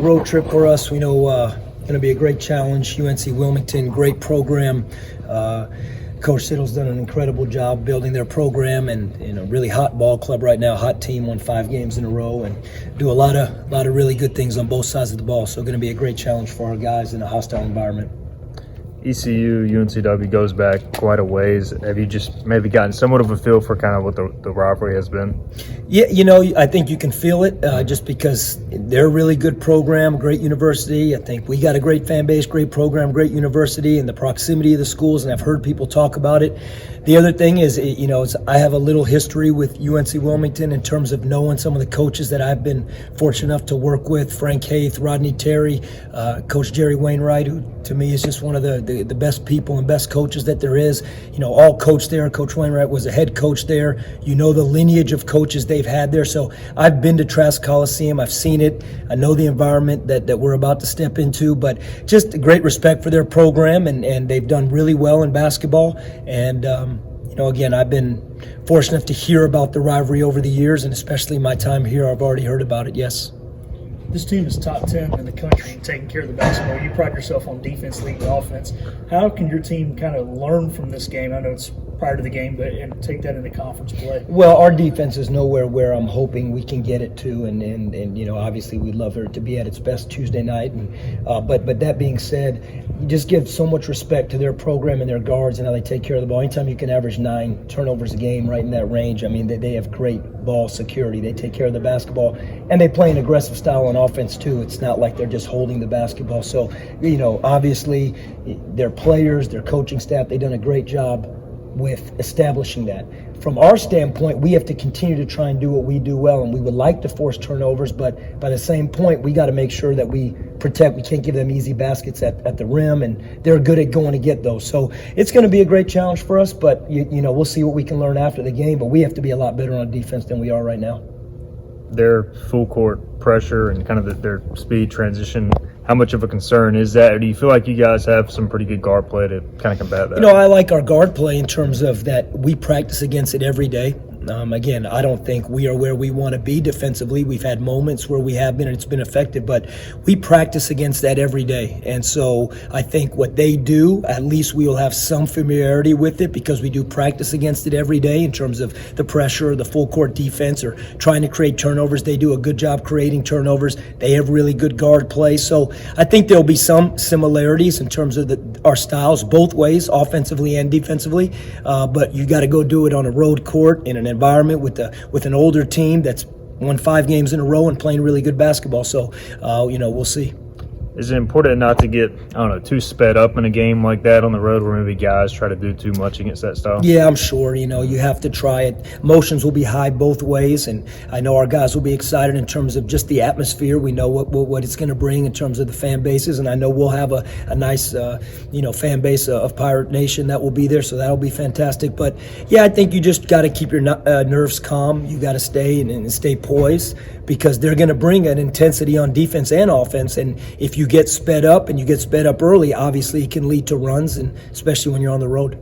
Road trip for us, we know going to be a great challenge. UNC Wilmington, great program. Coach Siddle's done an incredible job building their program, and really hot ball club right now. Hot team, won 5 games in a row, and do a lot of really good things on both sides of the ball. So going to be a great challenge for our guys in a hostile environment. ECU, UNCW goes back quite a ways. Have you just maybe gotten somewhat of a feel for kind of what the rivalry has been? Yeah, I think you can feel it just because they're a really good program, great university. I think we got a great fan base, great program, great university, and the proximity of the schools, and I've heard people talk about it. The other thing is, I have a little history with UNC Wilmington in terms of knowing some of the coaches that I've been fortunate enough to work with, Frank Haith, Rodney Terry, Coach Jerry Wainwright, who to me is just one of the best people and best coaches that there is. All coached there. Coach Wainwright was a head coach there. The lineage of coaches they've had there. So I've been to Trask Coliseum. I've seen it. I know the environment that we're about to step into, but just great respect for their program, and they've done really well in basketball. And, again, I've been fortunate enough to hear about the rivalry over the years, and especially my time here, I've already heard about it, yes. This team is top 10 in the country in taking care of the basketball. You pride yourself on defense, leading offense. How can your team kind of learn from this game? I know it's prior to the game, and take that into conference play. Well, our defense is nowhere where I'm hoping we can get it to, and obviously we'd love her to be at its best Tuesday night. But that being said, you just give so much respect to their program and their guards and how they take care of the ball. Anytime you can average 9 turnovers a game, right in that range, I mean, they have great ball security. They take care of the basketball, and they play an aggressive style on offense too. It's not like they're just holding the basketball. So, obviously their players, their coaching staff, they've done a great job with establishing that. From our standpoint, we have to continue to try and do what we do well, and we would like to force turnovers, but by the same point, we got to make sure that we protect. We can't give them easy baskets at the rim, and they're good at going to get those. So it's going to be a great challenge for us, but we'll see what we can learn after the game, but we have to be a lot better on defense than we are right now. Their full court pressure and kind of their speed transition, how much of a concern is that? Or do you feel like you guys have some pretty good guard play to kind of combat that? I like our guard play in terms of that we practice against it every day. Again, I don't think we are where we want to be defensively. We've had moments where we have been, and it's been effective, but we practice against that every day. And so I think what they do, at least we will have some familiarity with it because we do practice against it every day in terms of the pressure, the full court defense, or trying to create turnovers. They do a good job creating turnovers. They have really good guard play. So I think there'll be some similarities in terms of our styles both ways, offensively and defensively. But you got to go do it on a road court in an environment with an older team that's won 5 games in a row and playing really good basketball. So, we'll see. Is it important not to get, too sped up in a game like that on the road where maybe guys try to do too much against that style? Yeah, I'm sure. You have to try it. Emotions will be high both ways, and I know our guys will be excited in terms of just the atmosphere. We know what it's going to bring in terms of the fan bases, and I know we'll have a nice, fan base of Pirate Nation that will be there, so that'll be fantastic. But, yeah, I think you just got to keep your nerves calm. You got to stay and stay poised because they're going to bring an intensity on defense and offense, and if you get sped up and you get sped up early, obviously it can lead to runs, and especially when you're on the road.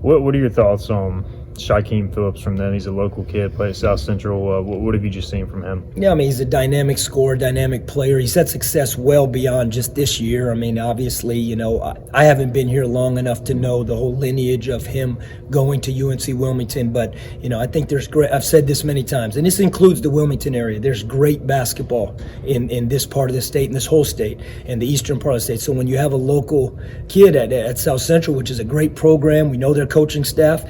What are your thoughts on Shaquem Phillips from then? He's a local kid, played at South Central. What have you just seen from him? Yeah, he's a dynamic scorer, dynamic player. He's had success well beyond just this year. Obviously, I haven't been here long enough to know the whole lineage of him going to UNC Wilmington, but, I think there's great, I've said this many times, and this includes the Wilmington area. There's great basketball in this part of the state, in this whole state, and the eastern part of the state. So when you have a local kid at South Central, which is a great program, we know their coaching staff,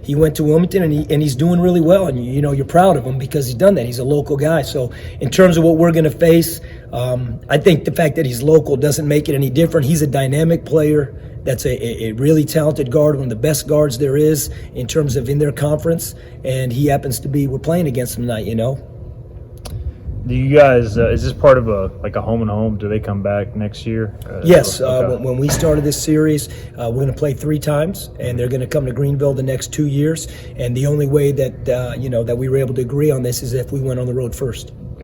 he went to Wilmington and he's doing really well, and you're proud of him because he's done that. He's a local guy. So in terms of what we're going to face, I think the fact that he's local doesn't make it any different. He's a dynamic player that's a really talented guard, one of the best guards there is in terms of in their conference, and he happens to be, we're playing against him tonight, Do you guys, is this part of a home and home? Do they come back next year? Yes. Okay. When we started this series, we're going to play 3 times, and they're going to come to Greenville the next 2 years. And the only way that, that we were able to agree on this is if we went on the road first.